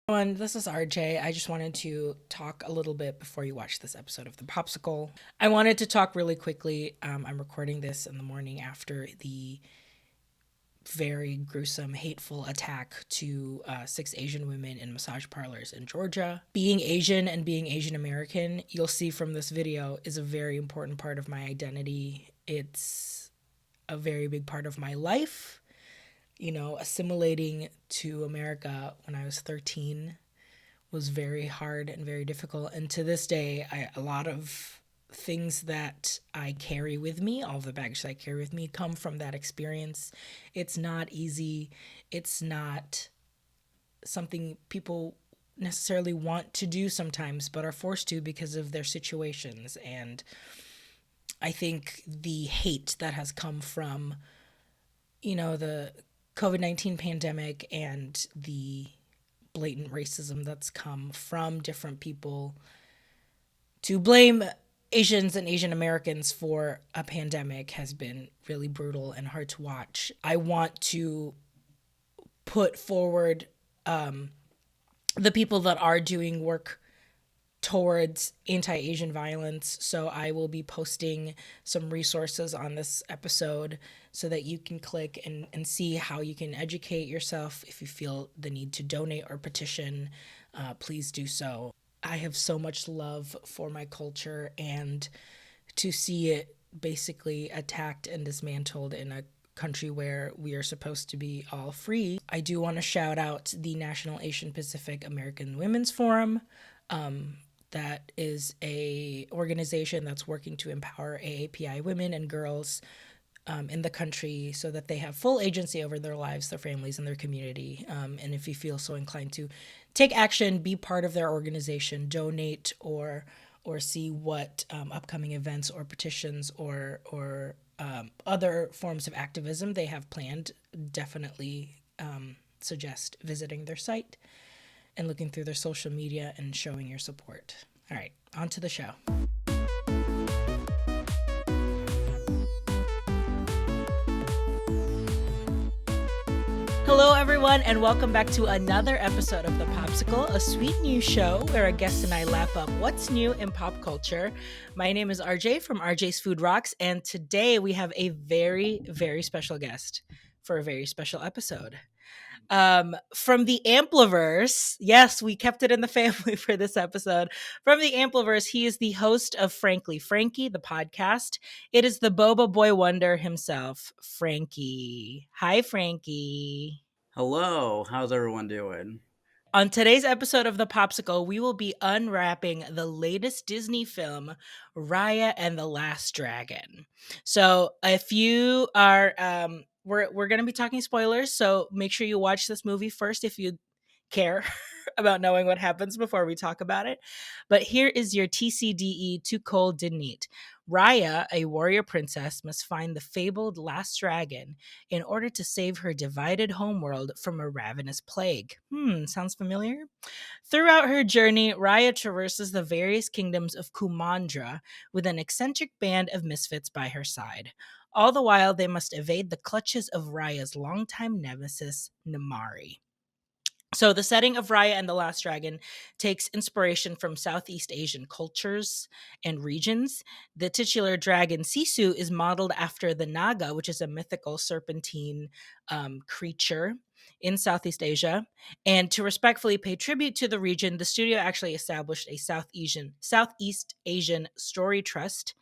Everyone, this is RJ. I just wanted to talk a little bit before you watch this episode of the Popsicle. I wanted to talk really quickly. I'm recording this in the morning after the very gruesome, hateful attack to 6 Asian women in massage parlors in Georgia. Being Asian and being Asian American, you'll see from this video, is a very important part of my identity. It's a very big part of my life. Assimilating to America when I was 13 was very hard and very difficult. And to this day, a lot of things that I carry with me, all the baggage that I carry with me, come from that experience. It's not easy. It's not something people necessarily want to do sometimes, but are forced to because of their situations. And I think the hate that has come from, the COVID-19 pandemic and the blatant racism that's come from different people to blame Asians and Asian Americans for a pandemic has been really brutal and hard to watch. I want to put forward the people that are doing work towards anti-Asian violence. So I will be posting some resources on this episode so that you can click and see how you can educate yourself. If you feel the need to donate or petition, please do so. I have so much love for my culture, and to see it basically attacked and dismantled in a country where we are supposed to be all free. I do want to shout out the National Asian Pacific American Women's Forum. That is a organization that's working to empower AAPI women and girls in the country so that they have full agency over their lives, their families, and their community. And if you feel so inclined to take action, be part of their organization, donate, or see what upcoming events or petitions or other forms of activism they have planned, definitely suggest visiting their site and looking through their social media and showing your support. All right, on to the show. Hello, everyone, and welcome back to another episode of The Popsicle, a sweet new show where a guest and I lap up what's new in pop culture. My name is RJ from RJ's Food Rocks, and today we have a very, very special guest for a very special episode. From the Ampliverse, yes, we kept it in the family for this episode. From the Ampliverse, he is the host of Franky, the podcast. It is the Boba Boy Wonder himself, Franky. Hi, Franky. Hello, how's everyone doing? On today's episode of The Popsicle, we will be unwrapping the latest Disney film, Raya and the Last Dragon. So, if you are, we're going to be talking spoilers. So, make sure you watch this movie first if you care about knowing what happens before we talk about it. But here is your TCDE, Too Cold Didn't Eat. Raya, a warrior princess, must find the fabled last dragon in order to save her divided homeworld from a ravenous plague. Sounds familiar? Throughout her journey, Raya traverses the various kingdoms of Kumandra with an eccentric band of misfits by her side. All the while, they must evade the clutches of Raya's longtime nemesis, Namari. So, the setting of Raya and the Last Dragon takes inspiration from Southeast Asian cultures and regions. The titular dragon Sisu is modeled after the Naga, which is a mythical serpentine creature in Southeast Asia. And to respectfully pay tribute to the region, the studio actually established a Southeast Asian Story Trust,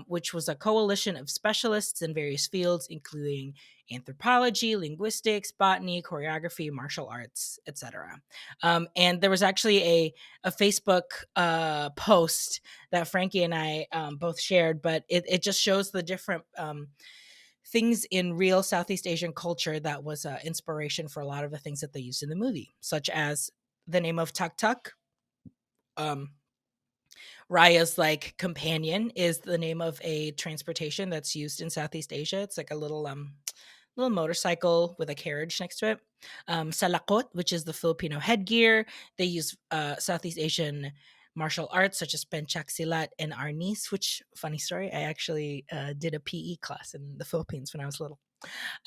which was a coalition of specialists in various fields, including anthropology, linguistics, botany, choreography, martial arts, etc. And there was actually a Facebook post that Franky and I both shared, but it just shows the different things in real Southeast Asian culture that was inspiration for a lot of the things that they used in the movie, such as the name of Tuk Tuk. Raya's like companion is the name of a transportation that's used in Southeast Asia. It's like a little motorcycle with a carriage next to it. Salakot, which is the Filipino headgear. They use Southeast Asian martial arts such as pencak silat and arnis, which, funny story, I actually did a PE class in the Philippines when I was little.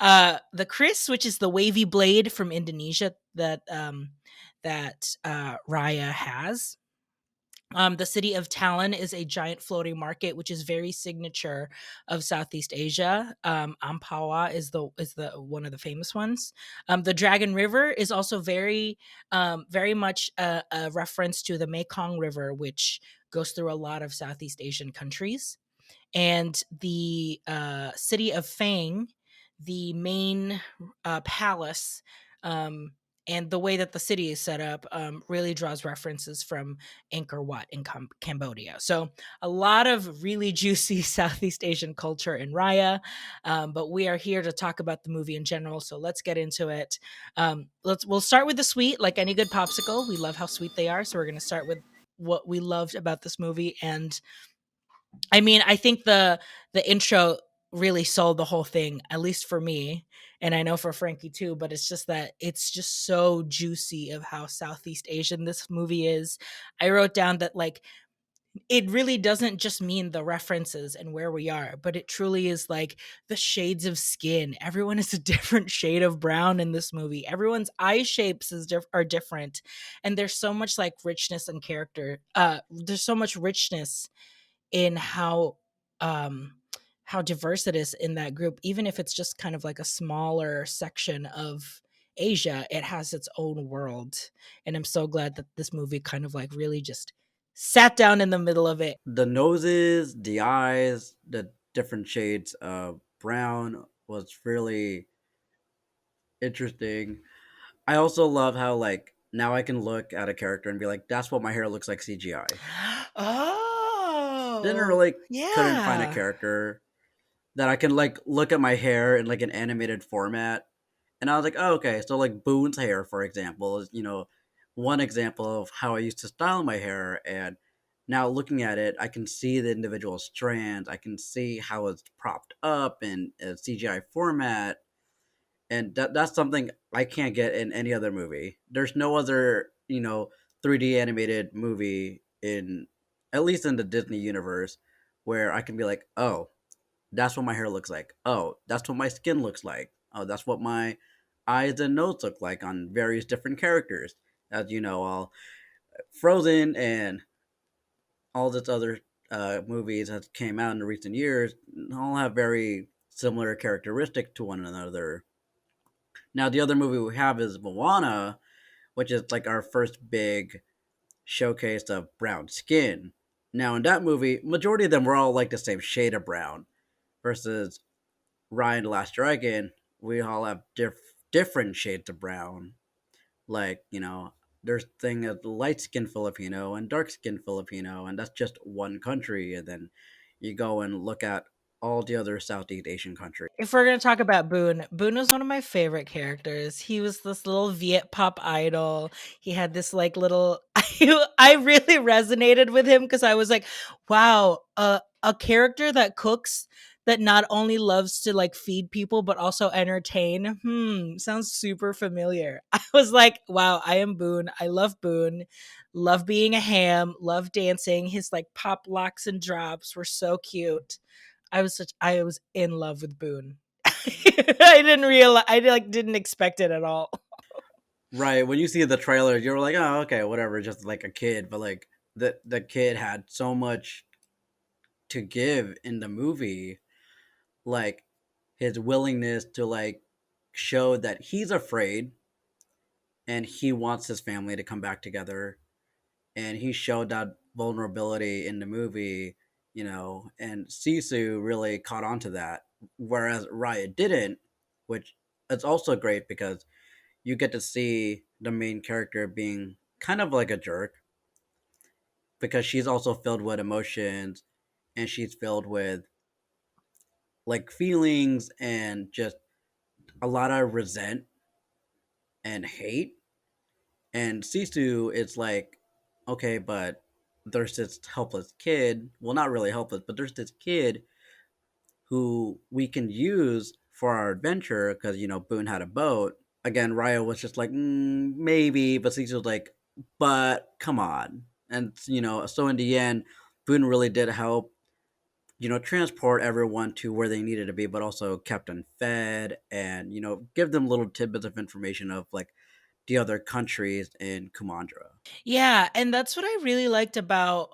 The kris, which is the wavy blade from Indonesia that that Raya has. The city of Talon is a giant floating market, which is very signature of Southeast Asia. Ampawa is the one of the famous ones. The Dragon River is also very much a reference to the Mekong River, which goes through a lot of Southeast Asian countries. And the city of Fang, the main palace, um, and the way that the city is set up really draws references from Angkor Wat in Cambodia. So a lot of really juicy Southeast Asian culture in Raya, but we are here to talk about the movie in general. So let's get into it. We'll start with the sweet, like any good popsicle. We love how sweet they are, so we're going to start with what we loved about this movie. And I mean, I think the intro really sold the whole thing, at least for me, and I know for Frankie too, but it's just that it's just so juicy of how Southeast Asian this movie is. I wrote down that like it really doesn't just mean the references and where we are, but it truly is like the shades of skin. Everyone is a different shade of brown in this movie. Everyone's eye shapes are different, and there's so much like richness and character. There's so much richness in um how diverse it is in that group, even if it's just kind of like a smaller section of Asia. It has its own world, and I'm so glad that this movie kind of like really just sat down in the middle of it. The noses, the eyes, the different shades of brown was really interesting. I also love how like now I can look at a character and be like, that's what my hair looks like CGI. Didn't Oh, really couldn't find a yeah. character that I can like look at my hair in like an animated format. And I was like, oh, okay. So like Boone's hair, for example, is one example of how I used to style my hair. And now looking at it, I can see the individual strands. I can see how it's propped up in a CGI format, and that's something I can't get in any other movie. There's no other 3D animated movie in at least in the Disney universe where I can be like, oh, that's what my hair looks like. Oh, that's what my skin looks like. Oh, that's what my eyes and nose look like on various different characters. As you know, all Frozen and all this other movies that came out in the recent years all have very similar characteristics to one another. Now, the other movie we have is Moana, which is like our first big showcase of brown skin. Now, in that movie, majority of them were all like the same shade of brown, versus Raya and the Last Dragon, we all have different shades of brown. Like, there's thing of light skinned Filipino and dark skinned Filipino, and that's just one country. And then you go and look at all the other Southeast Asian countries. If we're gonna talk about Boone, Boone was one of my favorite characters. He was this little Viet pop idol. He had this like little. I really resonated with him because I was like, wow, a character that cooks, that not only loves to like feed people but also entertain. Sounds super familiar. I was like, wow, I am Boone. I love Boone. Love being a ham. Love dancing. His like pop locks and drops were so cute. I was in love with Boone. I didn't realize, I like didn't expect it at all. Right. When you see the trailer, you're like, oh, okay, whatever, just like a kid. But like the kid had so much to give in the movie, like his willingness to like show that he's afraid and he wants his family to come back together, and he showed that vulnerability in the movie, and Sisu really caught on to that, whereas Raya didn't, which is also great because you get to see the main character being kind of like a jerk because she's also filled with emotions, and she's filled with like feelings and just a lot of resent and hate. And Sisu is like, okay, but there's this helpless kid. Well, not really helpless, but there's this kid who we can use for our adventure because, Boone had a boat. Again, Raya was just like, maybe, but Sisu was like, but come on. And, so in the end, Boone really did help, transport everyone to where they needed to be, but also kept them fed and, give them little tidbits of information of like the other countries in Kumandra. Yeah, and that's what I really liked about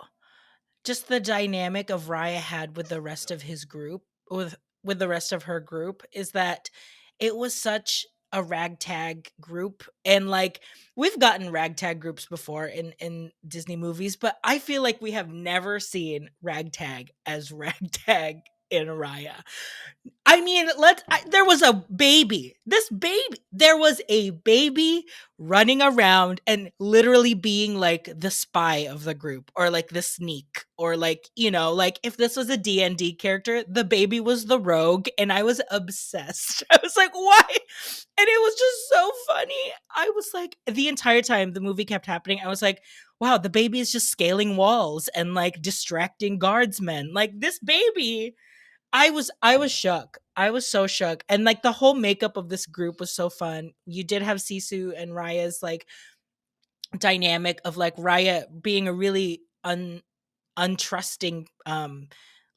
just the dynamic of Raya had with the rest of his group, with the rest of her group, is that it was such a ragtag group. And like, we've gotten ragtag groups before in Disney movies, but I feel like we have never seen ragtag as ragtag in Raya. I mean, there was a baby. There was a baby running around and literally being like the spy of the group, or like the sneak, or like, like if this was a D&D character, the baby was the rogue, and I was obsessed. I was like, why? And it was just so funny. I was like, the entire time the movie kept happening, I was like, wow, the baby is just scaling walls and like distracting guardsmen. Like, this baby, I was shook. I was so shook. And like, the whole makeup of this group was so fun. You did have Sisu and Raya's like dynamic of like Raya being a really untrusting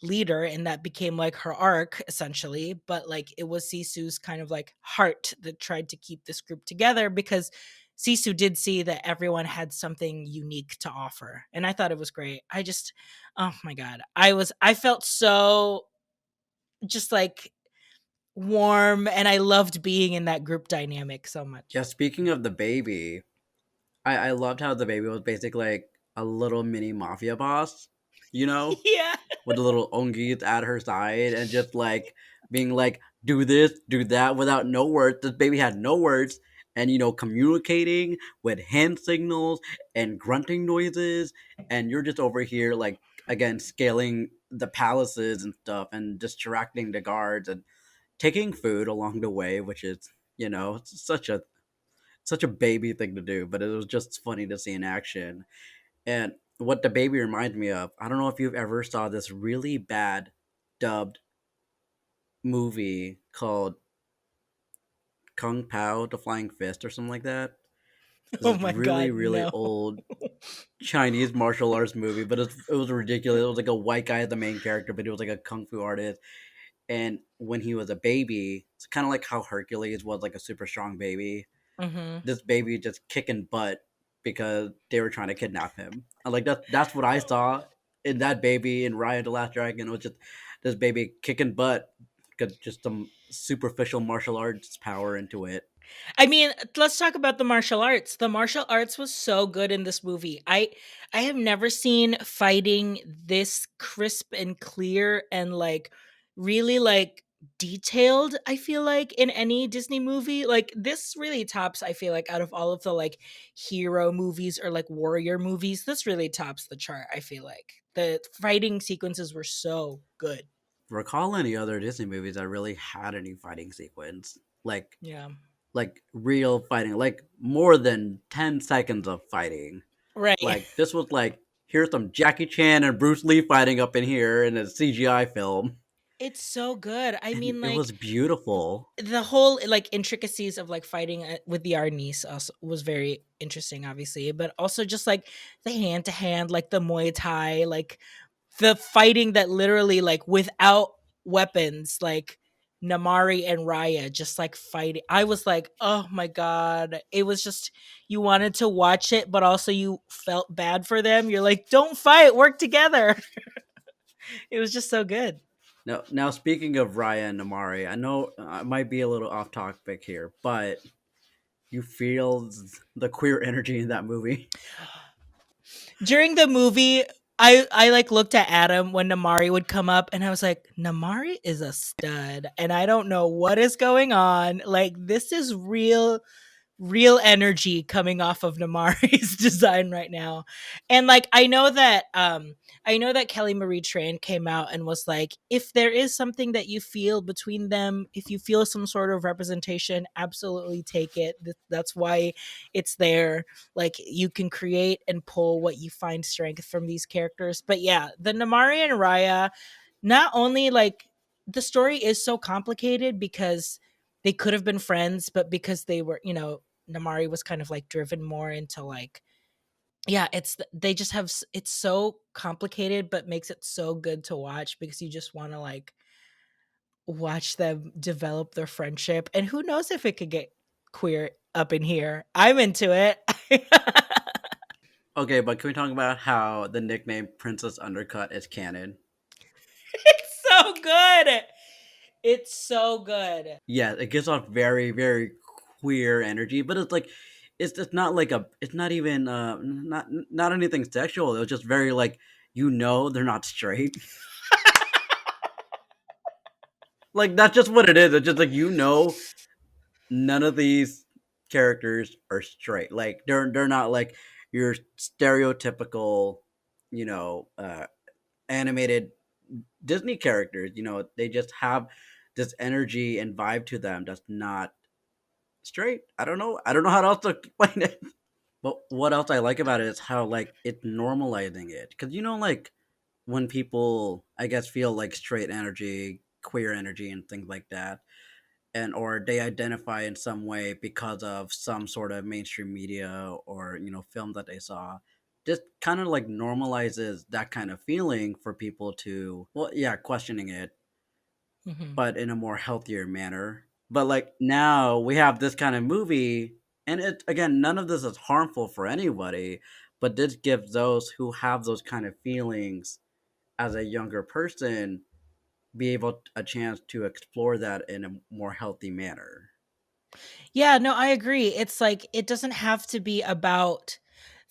leader, and that became like her arc essentially. But like, it was Sisu's kind of like heart that tried to keep this group together, because Sisu did see that everyone had something unique to offer. And I thought it was great. Oh my God. I felt so just like warm, and I loved being in that group dynamic so much. Yeah, speaking of the baby, I loved how the baby was basically like a little mini mafia boss, you know, Yeah. with the little ongis at her side and just like being like, do this, do that without no words. This baby had no words, and communicating with hand signals and grunting noises, and you're just over here like again scaling the palaces and stuff and distracting the guards and taking food along the way, which is it's such a baby thing to do, but it was just funny to see in action. And what the baby reminds me of, I don't know if you've ever saw this really bad dubbed movie called Kung Pao the Flying Fist or something like that. It's Oh this my really, God, really no. old Chinese martial arts movie, but it was ridiculous. It was like a white guy as the main character, but he was like a kung fu artist. And when he was a baby, it's kind of like how Hercules was like a super strong baby. Hmm. This baby just kicking butt because they were trying to kidnap him. And like that's what I saw in that baby in Raya the Last Dragon. It was just this baby kicking butt, got just some superficial martial arts power into it. I mean, let's talk about the martial arts. The martial arts was so good in this movie. I have never seen fighting this crisp and clear and like really like detailed, I feel like, in any Disney movie. Like, this really tops, I feel like, out of all of the like hero movies or like warrior movies, this really tops the chart, I feel like. The fighting sequences were so good. Recall any other Disney movies that really had any fighting sequence, Yeah. like real fighting, like more than 10 seconds of fighting. Right. Like this was like here's some Jackie Chan and Bruce Lee fighting up in here in a CGI film, It's so good. I and mean, it was like, beautiful. the whole like intricacies of like fighting with the Arnis also was very interesting, obviously, but also just like the hand to hand, like the Muay Thai, like the fighting that literally like without weapons, like Namari and Raya just like fighting. I was like, oh my God. It was just, you wanted to watch it, but also you felt bad for them. You're like, don't fight, work together. It was just so good. Now speaking of Raya and Amari, I know I might be a little off topic here, but you feel the queer energy in that movie. During the movie, I like looked at Adam when Namari would come up, and I was like, Namari is a stud, and I don't know what is going on. Like, this is real energy coming off of Namari's design right now. And like, I know that Kelly Marie Tran came out and was like, if there is something that you feel between them, if you feel some sort of representation, absolutely take it. That's why it's there. Like, you can create and pull what you find strength from these characters. But yeah, the Namari and Raya, not only like, the story is so complicated because they could have been friends, but because they were, Namari was kind of like driven more into like, yeah, they just have it's so complicated, but makes it so good to watch because you just want to like watch them develop their friendship. And who knows if it could get queer up in here. I'm into it. Okay, but can we talk about how the nickname Princess Undercut is canon? It's so good. It's so good. Yeah, it gives off very, very queer energy, but it's like it's just not like a it's not even not anything sexual. It was just very like they're not straight. Like that's just what it is. It's just like none of these characters are straight. Like they're not like your stereotypical, you know, animated Disney characters. They just have this energy and vibe to them that's not straight. I don't know. I don't know how else to explain it. But what else I like about it is how like it's normalizing it. Because like when people I guess feel like straight energy, queer energy, and things like that, and or they identify in some way because of some sort of mainstream media or film that they saw, just kind of like normalizes that kind of feeling for people to, well, yeah, questioning it, Hmm. but in a more healthier manner. But like now we have this kind of movie, and it again, none of this is harmful for anybody, but this gives those who have those kind of feelings as a younger person be able a chance to explore that in a more healthy manner. Yeah, no, I agree. It's like it doesn't have to be about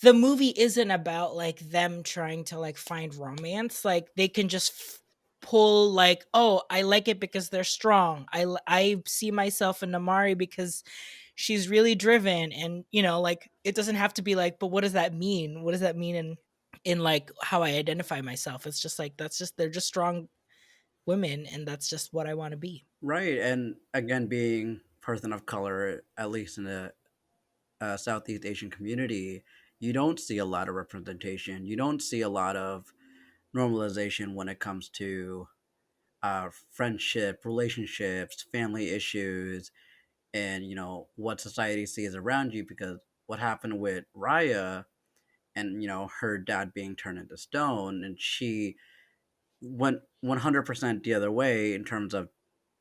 the movie isn't about like them trying to like find romance. Like they can just pull like, "Oh, I like it because they're strong. I see myself in Namari because she's really driven." And, like it doesn't have to be like, "But what does that mean? What does that mean in like how I identify myself?" It's just like that's just they're just strong women and that's just what I want to be. Right, and again, being person of color, at least in the Southeast Asian community, you don't see a lot of representation. You don't see a lot of normalization when it comes to friendship, relationships, family issues, and what society sees around you. Because what happened with Raya and her dad being turned into stone, and she went 100% the other way in terms of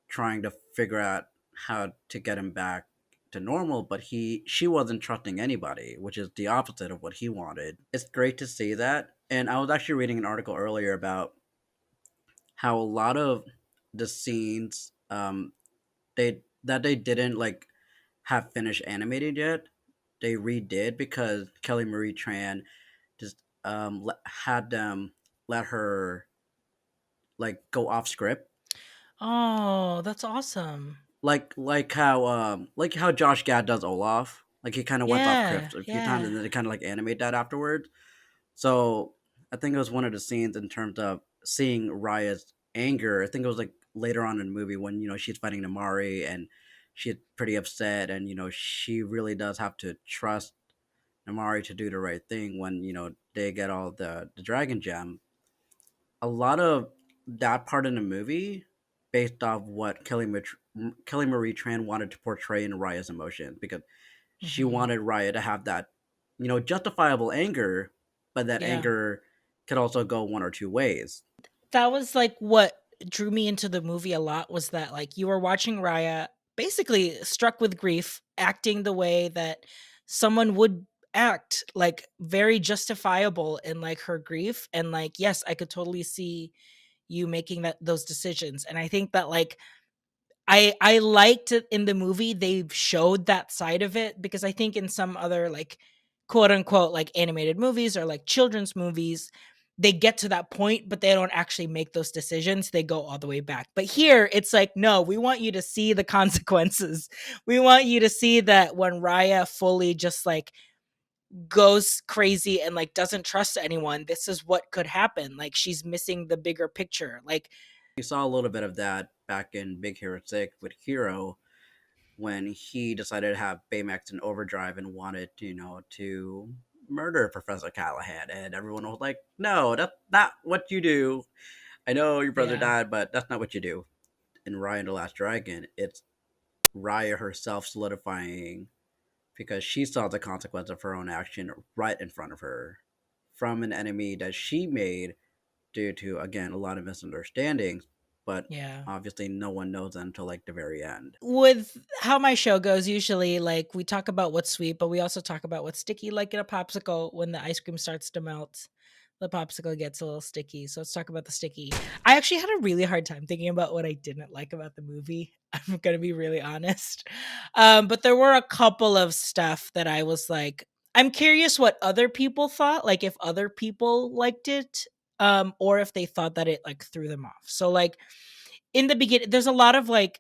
trying to figure out how to get him back to normal, but she wasn't trusting anybody, which is the opposite of what he wanted. It's great to see that. And I was actually reading an article earlier about how a lot of the scenes they didn't like have finished animated yet, they redid because Kelly Marie Tran just had them let her like go off script, Oh, that's awesome. like how Josh Gad does Olaf. Like he kind of went off Yeah, script a few times, yeah. and then they kind of like animate that afterwards. So I think it was one of the scenes in terms of seeing Raya's anger. I think it was like later on in the movie when she's fighting Namari and she's pretty upset, and she really does have to trust Namari to do the right thing when they get all the dragon gem. A lot of that part in the movie based off what Kelly Marie Tran wanted to portray in Raya's emotions, because she Mhm. wanted Raya to have that justifiable anger, but that Yeah. anger could also go one or two ways. That was, like, what drew me into the movie a lot was that, like, you were watching Raya basically struck with grief, acting the way that someone would act, like, very justifiable in, like, her grief, and, like, yes, I could totally see you making those decisions, and I think that, like, I liked it in the movie, they showed that side of it because I think in some other, like, quote, unquote, like, animated movies or, like, children's movies, they get to that point, but they don't actually make those decisions, they go all the way back. But here, it's like, "No, we want you to see the consequences. We want you to see that when Raya fully just, like, goes crazy and, like, doesn't trust anyone, this is what could happen, like, she's missing the bigger picture." Like, We saw a little bit of that back in Big Hero 6 with Hero when he decided to have Baymax in overdrive and wanted to murder Professor Callahan, and everyone was like, "No, that's not what you do. I know your brother yeah. died, but that's not what you do." In Raya and the Last Dragon, it's Raya herself solidifying because she saw the consequence of her own action right in front of her from an enemy that she made due to, again, a lot of misunderstandings. but Yeah. obviously no one knows that until like the very end. With how my show goes, usually, like, we talk about what's sweet, but we also talk about what's sticky, like in a popsicle. When the ice cream starts to melt, the popsicle gets a little sticky. So let's talk about the sticky. I actually had a really hard time thinking about what I didn't like about the movie. I'm gonna be really honest. But there were a couple of stuff that I was like, I'm curious what other people thought, like if other people liked it, or if they thought that it like threw them off. So like in the beginning, there's a lot of like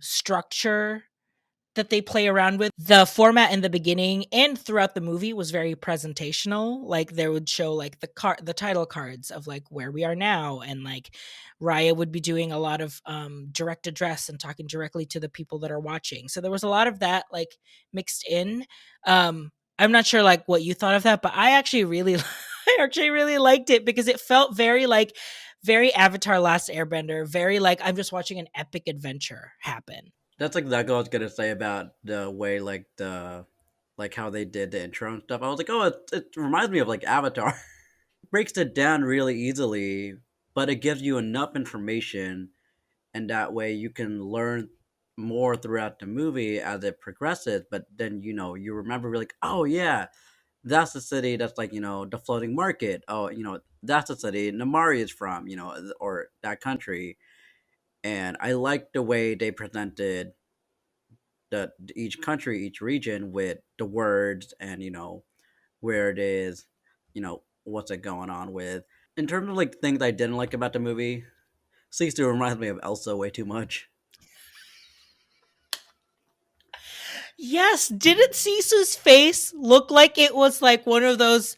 structure that they play around with. The format in the beginning and throughout the movie was very presentational. Like there would show like the title cards of like where we are now, and like Raya would be doing a lot of direct address and talking directly to the people that are watching. So there was a lot of that like mixed in. I'm not sure like what you thought of that, but I actually really I actually really liked it because it felt very like very Avatar Last Airbender, very like I'm just watching an epic adventure happen. That's exactly what I was gonna say about the way like the like how they did the intro and stuff. I was like, oh, it reminds me of like Avatar. Breaks it down really easily, but it gives you enough information, and that way you can learn more throughout the movie as it progresses. But then you remember like, oh yeah, that's the city that's like the floating market. Oh, that's the city Namari is from, or that country. And I like the way they presented the each country, each region with the words and where it is, what's it going on with. In terms of like things I didn't like about the movie, Sisu reminds me of Elsa way too much. Yes, didn't Sisu's face look like it was like one of those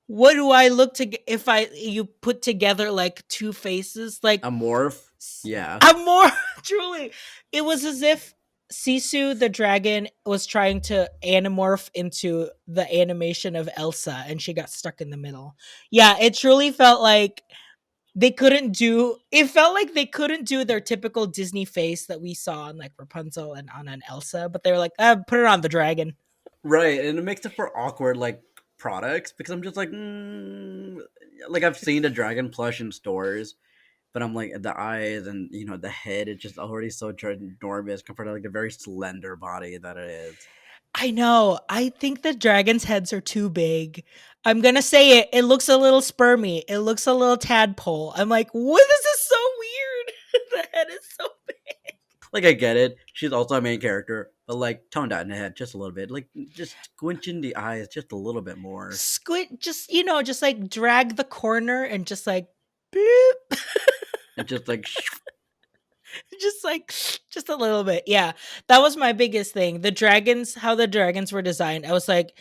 what do I look to if I you put together like two faces like A morph, yeah. I'm more truly it was as if Sisu the dragon was trying to animorph into the animation of Elsa and she got stuck in the middle. Yeah, it truly felt like they couldn't do it felt like they couldn't do their typical Disney face that we saw on like Rapunzel and Anna and Elsa, but they were like, put it on the dragon. Right, and it makes it for awkward like products because I'm just like, like I've seen the dragon plush in stores, but I'm like the eyes and the head is just already so enormous compared to like the very slender body that it is. I know. I think the dragon's heads are too big. I'm gonna say it. It looks a little spermy. It looks a little tadpole. I'm like, what? This is so weird. The head is so big. Like I get it, she's also a main character, but like tone down the head just a little bit, like just squinching the eyes just a little bit more, Squid, just just like drag the corner and just like, boop. and just like Just like just a little bit. Yeah. That was my biggest thing. The dragons, how the dragons were designed. I was like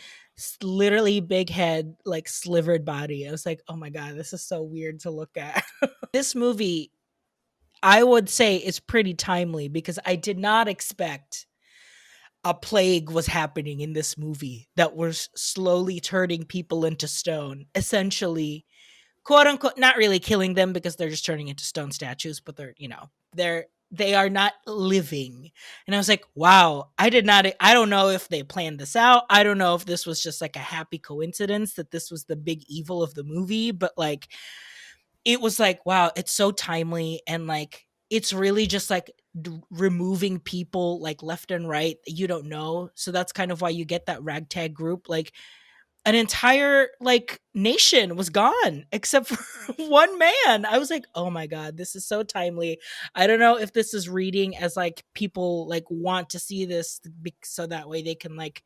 literally big head, like slivered body. I was like, "Oh my god, this is so weird to look at." This movie I would say is pretty timely because I did not expect a plague was happening in this movie that was slowly turning people into stone. Essentially, quote unquote, not really killing them because they're just turning into stone statues, but they are not living. And I was like, wow, I don't know if they planned this out. I don't know if this was just like a happy coincidence that this was the big evil of the movie, but like it was like, wow, it's so timely and like it's really just like removing people like left and right that you don't know. So that's kind of why you get that ragtag group. Like an entire like nation was gone except for one man. I was like, "Oh my god, this is so timely." I don't know if this is reading as like people like want to see this so that way they can like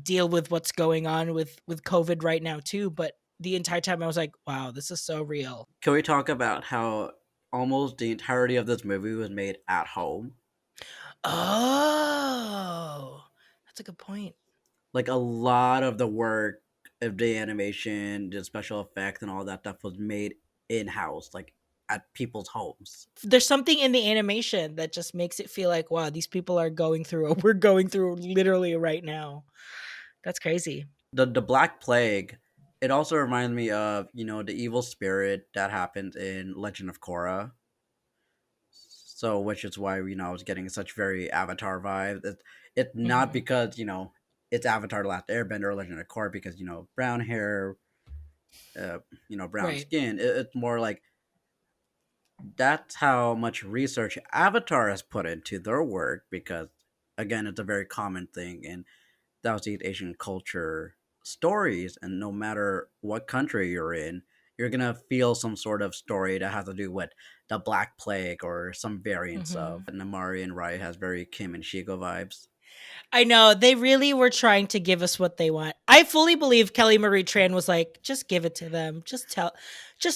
deal with what's going on with COVID right now too, but the entire time I was like, "Wow, this is so real." can we talk about how almost the entirety of this movie was made at home? Oh. That's a good point. Like a lot of the work of the animation, the special effects, and all that stuff was made in house, like at people's homes. There's something in the animation that just makes it feel like, wow, these people are going through what we're going through literally right now. That's crazy. The Black Plague. It also reminds me of the evil spirit that happens in Legend of Korra. So, which is why I was getting such very Avatar vibes. It's not Mhm. because it's Avatar: The Last Airbender or Legend of Korra because brown hair, brown Right. skin. It's more like That's how much research Avatar has put into their work because, again, it's a very common thing in Southeast Asian culture stories, and no matter what country you're in, you're gonna feel some sort of story that has to do with the Black Plague or some variants Hmm. of. Namari and Raya has very Kim and Shigo vibes. I know they really were trying to give us what they want. I fully believe Kelly Marie Tran was like, just give it to them. Just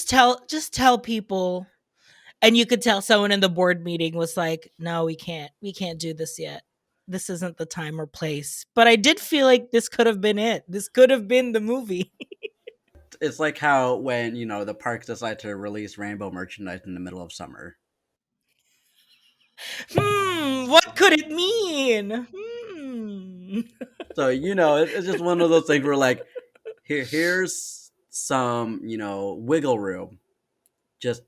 tell people. And you could tell someone in the board meeting was like, no, we can't do this yet. This isn't the time or place. But I did feel like this could have been it. This could have been the movie. It's like how when the parks decide to release rainbow merchandise in the middle of summer. What could it mean? Hmm. So it's just one of those things where like here's some wiggle room. Just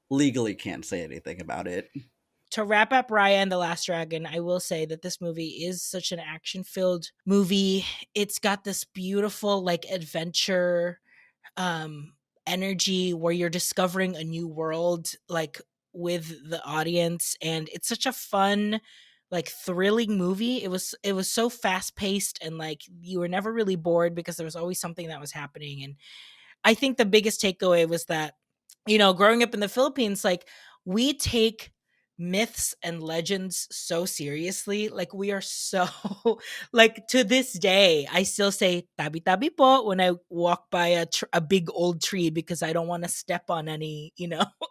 legally can't say anything about it. To wrap up Raya and the Last Dragon, I will say that this movie is such an action filled movie. It's got this beautiful, like, adventure um energy where you're discovering a new world, like, with the audience, and it's such a fun, like, thrilling movie. It was so fast paced, and like you were never really bored because there was always something that was happening. And I think the biggest takeaway was that, growing up in the Philippines, like, we take myths and legends so seriously. Like, we are so, like, to this day, I still say tabi tabi po when I walk by a big old tree because I don't want to step on any,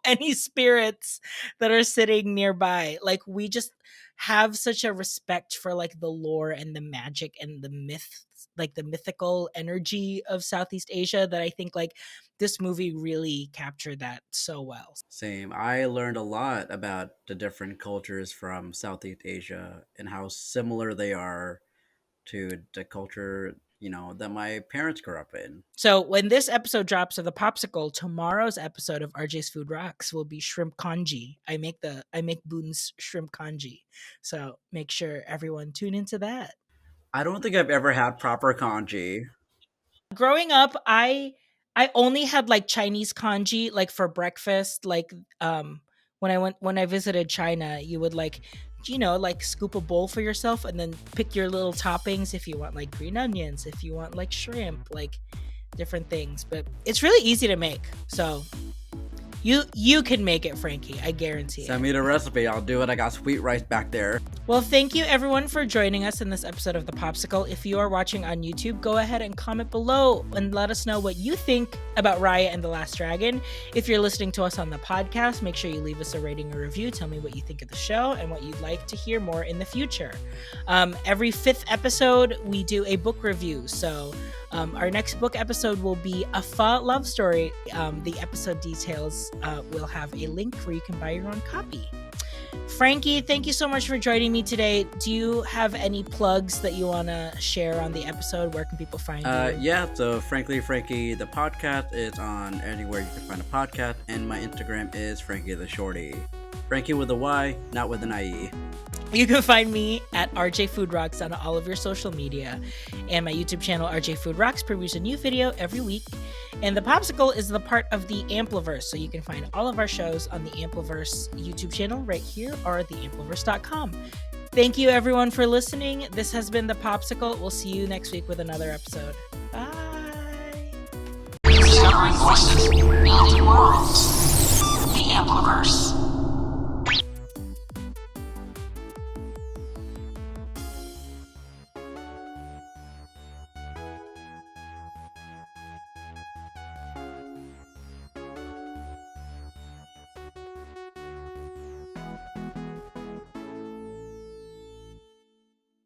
any spirits that are sitting nearby. Like, we just have such a respect for, like, the lore and the magic and the myth, like the mythical energy of Southeast Asia, that I think, like, this movie really captured that so well. Same. I learned a lot about the different cultures from Southeast Asia and how similar they are to the culture, that my parents grew up in. So when this episode drops of the Popsicle, tomorrow's episode of RJ's Food Rocks will be shrimp congee. I make Boone's shrimp congee. So make sure everyone tune into that. I don't think I've ever had proper kanji. Growing up, I only had, like, Chinese congee, like, for breakfast. Like, when I visited China, you would, like, like, scoop a bowl for yourself and then pick your little toppings if you want, like, green onions, if you want, like, shrimp, like, different things. But it's really easy to make. So you can make it, Frankie. I guarantee Send it. me the recipe. I'll do it. I got sweet rice back there. Well, thank you everyone for joining us in this episode of The Popsicle. If you are watching on YouTube, go ahead and comment below and let us know what you think about Raya and the Last Dragon. If you're listening to us on the podcast, make sure you leave us a rating or review. Tell me what you think of the show and what you'd like to hear more in the future. Every 5th episode, we do a book review. So our next book episode will be a Fa love story. The episode details will have a link where you can buy your own copy. Frankie, thank you so much for joining me today. Do you have any plugs that you want to share on the episode? Where can people find you? Yeah, so Frankly Frankie, the podcast is on anywhere you can find a podcast, and my Instagram is Frankie the Shorty. Frankie with a Y, not with an IE. You can find me at RJ Food Rocks on all of your social media. And my YouTube channel, RJ Food Rocks, produces a new video every week. And The Popsicle is the part of the Ampliverse. So you can find all of our shows on the Ampliverse YouTube channel right here or at theampliverse.com. Thank you everyone for listening. This has been The Popsicle. We'll see you next week with another episode. Bye. Discovering voices, building worlds. The Ampliverse.